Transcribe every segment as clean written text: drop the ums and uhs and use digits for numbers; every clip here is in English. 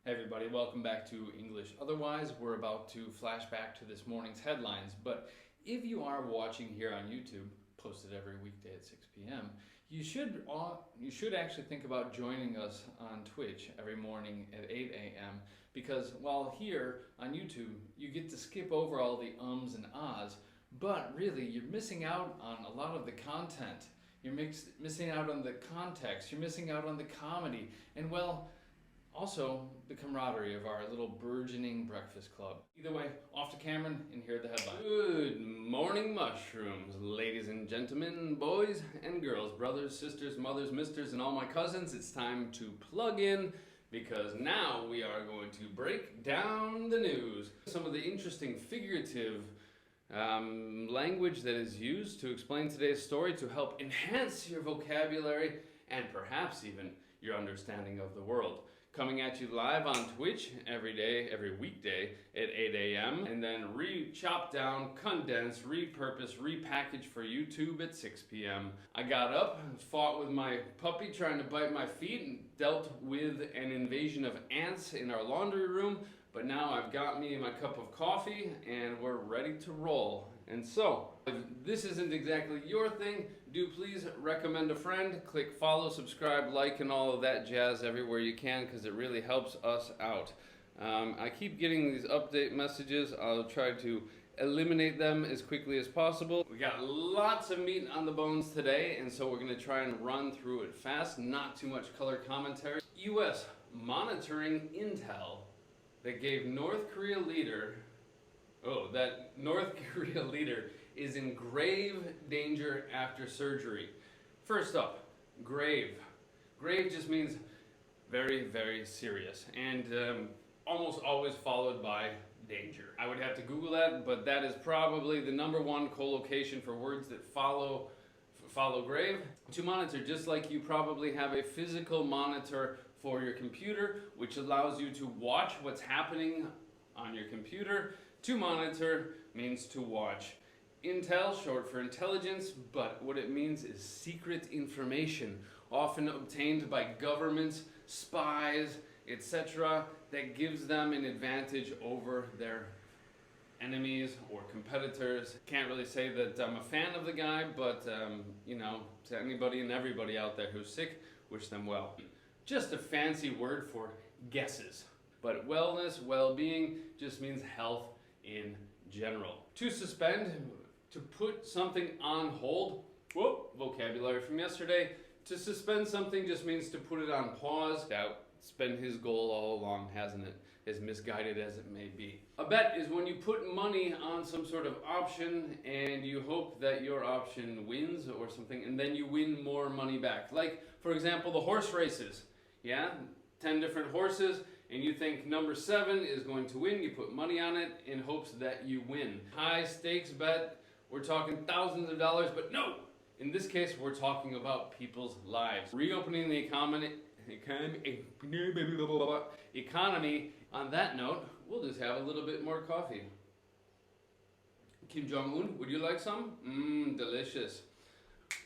Hey everybody, welcome back to English Otherwise. We're about to flash back to this morning's headlines, but if you are watching here on YouTube, posted every weekday at 6 p.m., you should actually think about joining us on Twitch every morning at 8 a.m. because while here on YouTube, you get to skip over all the ums and ahs, but really you're missing out on a lot of the content. You're missing out on the context, you're missing out on the comedy, and well, also the camaraderie of our little burgeoning breakfast club. Either way, off to Cameron and here are the headlines. Good morning, mushrooms, ladies and gentlemen, boys and girls, brothers, sisters, mothers, misters, and all my cousins. It's time to plug in because now we are going to break down the news. Some of the interesting figurative language that is used to explain today's story to help enhance your vocabulary and perhaps even your understanding of the world. Coming at you live on Twitch every weekday at 8 a.m. and then chopped down, condensed, repurposed, repackaged for YouTube at 6 p.m. I got up, fought with my puppy trying to bite my feet, and dealt with an invasion of ants in our laundry room, but now I've got me my cup of coffee and we're ready to roll. And so, if this isn't exactly your thing, do please recommend a friend, click follow, subscribe, like, and all of that jazz everywhere you can because it really helps us out. I keep getting these update messages. I'll try to eliminate them as quickly as possible. We got lots of meat on the bones today, and so we're going to try and run through it fast, not too much color commentary. U.S. monitoring intel that gave North Korea leader is in grave danger after surgery. First up, grave. Grave just means very, very serious and almost always followed by danger. I would have to Google that, but that is probably the #1 collocation for words that follow grave. To monitor, just like you probably have a physical monitor for your computer, which allows you to watch what's happening on your computer. To monitor means to watch. Intel, short for intelligence, but what it means is secret information, often obtained by governments, spies, etc., that gives them an advantage over their enemies or competitors. Can't really say that I'm a fan of the guy, but to anybody and everybody out there who's sick, wish them well. Just a fancy word for guesses. But wellness, well-being just means health in general. To suspend, to put something on hold. Whoop, vocabulary from yesterday. To suspend something just means to put it on pause. It's been his goal all along, hasn't it? As misguided as it may be. A bet is when you put money on some sort of option and you hope that your option wins or something, and then you win more money back. Like, for example, the horse races. 10 different horses, and you think number 7 is going to win. You put money on it in hopes that you win. High stakes bet. We're talking thousands of dollars, but no! In this case, we're talking about people's lives. Reopening the economy. On that note, we'll just have a little bit more coffee. Kim Jong-un, would you like some? Delicious.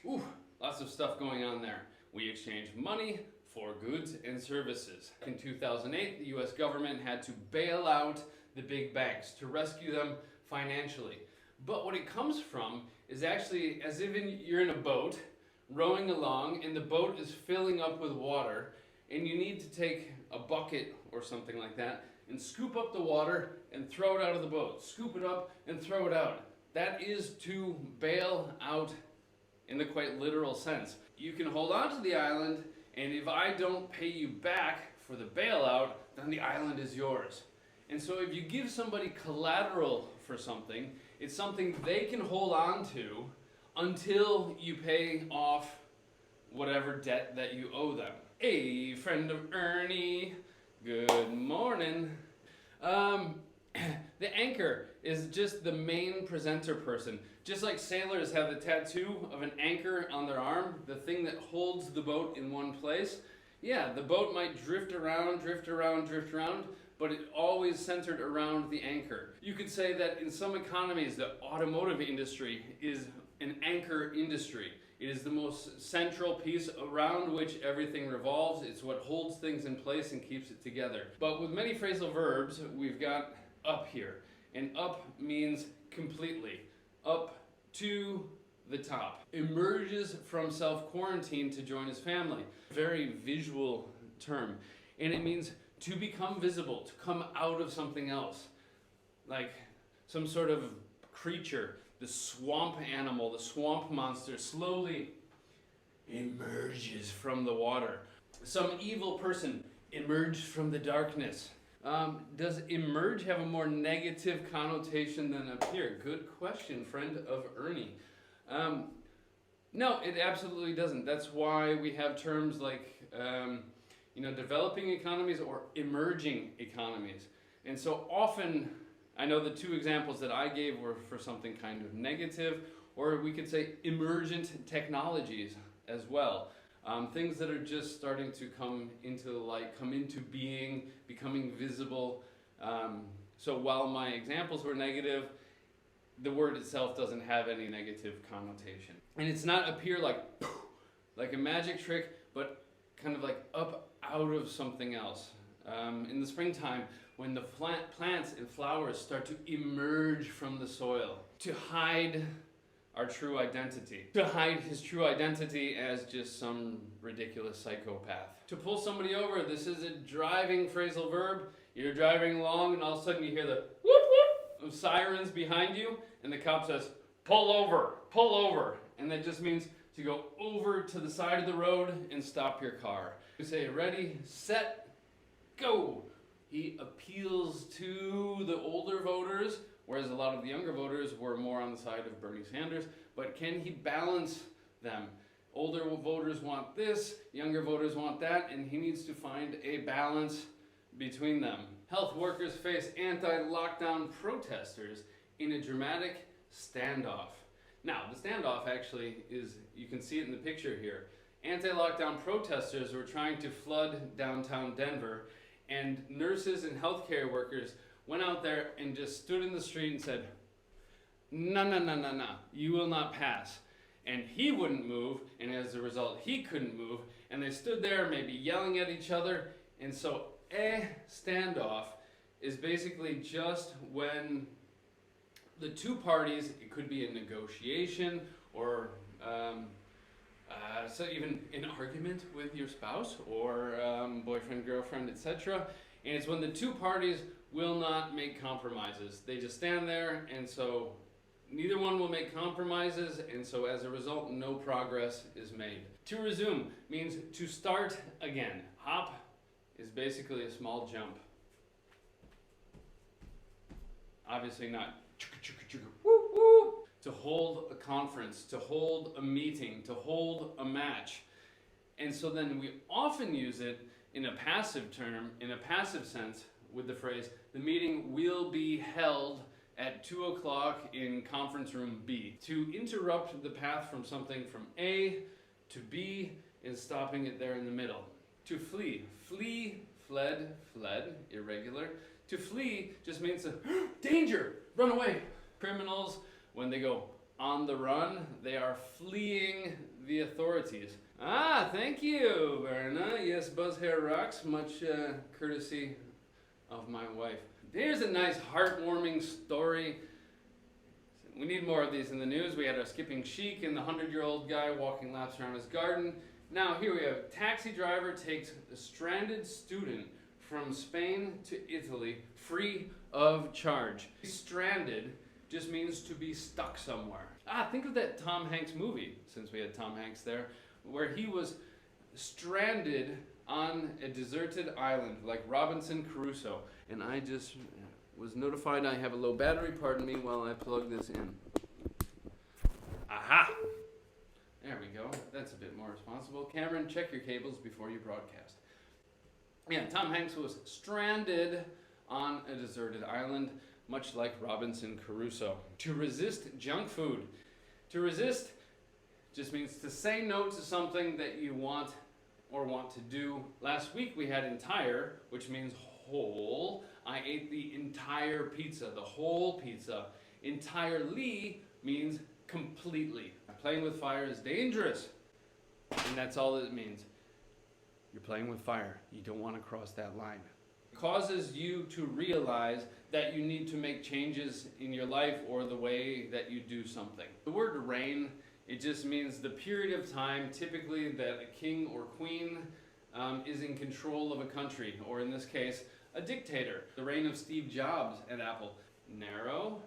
Ooh, lots of stuff going on there. We exchange money for goods and services. In 2008, the US government had to bail out the big banks to rescue them financially. But what it comes from is actually as if you're in a boat rowing along and the boat is filling up with water and you need to take a bucket or something like that and scoop up the water and throw it out of the boat. Scoop it up and throw it out. That is to bail out in the quite literal sense. You can hold on to the island, and if I don't pay you back for the bailout, then the island is yours. And so if you give somebody collateral for something, it's something they can hold on to until you pay off whatever debt that you owe them. Hey, friend of Ernie, good morning. The anchor is just the main presenter person. Just like sailors have the tattoo of an anchor on their arm, the thing that holds the boat in one place. Yeah, the boat might drift around, but it always centered around the anchor. You could say that in some economies, the automotive industry is an anchor industry. It is the most central piece around which everything revolves. It's what holds things in place and keeps it together. But with many phrasal verbs, we've got up here. And up means completely. Up to the top. Emerges from self-quarantine to join his family. Very visual term. And it means to become visible, to come out of something else. Like some sort of creature, the swamp animal, the swamp monster slowly emerges from the water. Some evil person emerged from the darkness. Does emerge have a more negative connotation than appear? Good question, friend of Ernie. No, it absolutely doesn't. That's why we have terms like developing economies or emerging economies. And so often, I know the two examples that I gave were for something kind of negative, or we could say emergent technologies as well. Things that are just starting to come into the light, come into being, becoming visible. So while my examples were negative, the word itself doesn't have any negative connotation. And it's not appear like a magic trick, but kind of like up out of something else. In the springtime, when the plants and flowers start to emerge from the soil, to hide our true identity. To hide his true identity as just some ridiculous psychopath. To pull somebody over, this is a driving phrasal verb. You're driving along and all of a sudden you hear the whoop whoop of sirens behind you, and the cop says, pull over, pull over. And that just means to go over to the side of the road and stop your car. You say, ready, set, go. He appeals to the older voters, whereas a lot of the younger voters were more on the side of Bernie Sanders. But can he balance them? Older voters want this, younger voters want that, and he needs to find a balance between them. Health workers face anti-lockdown protesters in a dramatic standoff. Now, the standoff actually is, you can see it in the picture here. Anti-lockdown protesters were trying to flood downtown Denver, and nurses and healthcare workers went out there and just stood in the street and said, no, no, no, no, no, you will not pass. And he wouldn't move, and as a result, he couldn't move, and they stood there maybe yelling at each other. And so a standoff is basically just when the two parties, it could be a negotiation or so even an argument with your spouse or boyfriend, girlfriend, etc. And it's when the two parties will not make compromises. They just stand there, and so neither one will make compromises, and so as a result, no progress is made. To resume means to start again. Hop is basically a small jump. Obviously not woo, woo. To hold a conference, to hold a meeting, to hold a match. And so then we often use it in a passive term, in a passive sense, with the phrase, the meeting will be held at 2 o'clock in conference room B. To interrupt the path from something from A to B is stopping it there in the middle. To flee. Flee, fled, fled, irregular. To flee just means to, danger, run away. Criminals, when they go on the run, they are fleeing the authorities. Ah, thank you, Verna. Yes, Buzz Hair rocks. Much courtesy of my wife. Here's a nice heartwarming story. We need more of these in the news. We had a skipping chic and the 100-year-old guy walking laps around his garden. Now here we have taxi driver takes a stranded student from Spain to Italy free of charge. Stranded just means to be stuck somewhere. Think of that Tom Hanks movie, since we had Tom Hanks there, where he was stranded on a deserted island, like Robinson Crusoe. And I just was notified I have a low battery, pardon me, while I plug this in. Aha! There we go, that's a bit more responsible. Cameron, check your cables before you broadcast. Yeah, Tom Hanks was stranded on a deserted island, much like Robinson Crusoe. To resist junk food. To resist just means to say no to something that you want or want to do. Last week we had entire, which means whole. I ate the entire pizza, the whole pizza. Entirely means completely. Playing with fire is dangerous, and that's all it means. You're playing with fire. You don't want to cross that line. It causes you to realize that you need to make changes in your life or the way that you do something. The word reign, it just means the period of time typically that a king or queen is in control of a country, or in this case, a dictator. The reign of Steve Jobs at Apple. Narrow,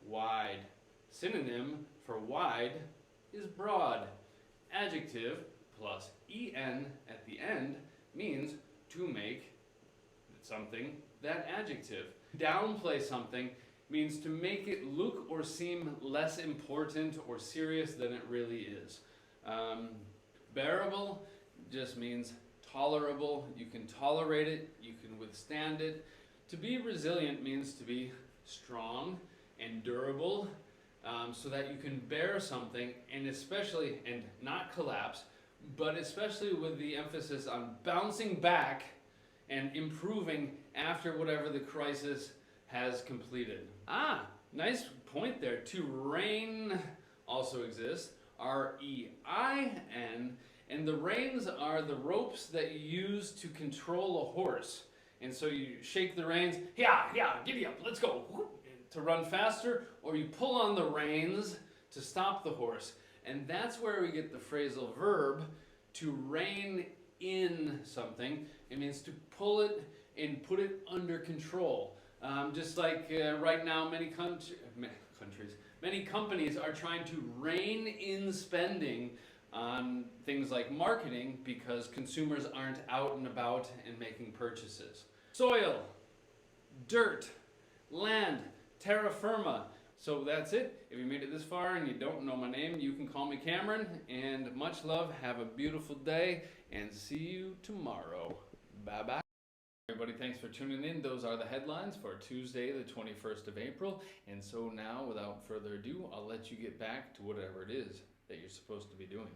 wide. Synonym for wide is broad. Adjective plus en at the end means to make something that adjective. Downplay something means to make it look or seem less important or serious than it really is. Bearable just means tolerable. You can tolerate it, you can withstand it. To be resilient means to be strong and durable, so that you can bear something and not collapse, but especially with the emphasis on bouncing back and improving after whatever the crisis has completed. Nice point there. To rein also exists, R-E-I-N, and the reins are the ropes that you use to control a horse. And so you shake the reins, giddy up, let's go, to run faster, or you pull on the reins to stop the horse. And that's where we get the phrasal verb to rein in something. It means to pull it and put it under control. Just like right now, many companies are trying to rein in spending on things like marketing because consumers aren't out and about and making purchases. Soil, dirt, land, terra firma. So that's it. If you made it this far and you don't know my name, you can call me Cameron. And much love. Have a beautiful day and see you tomorrow. Bye-bye. Everybody, thanks for tuning in. Those are the headlines for Tuesday, the 21st of April. And so now, without further ado, I'll let you get back to whatever it is that you're supposed to be doing.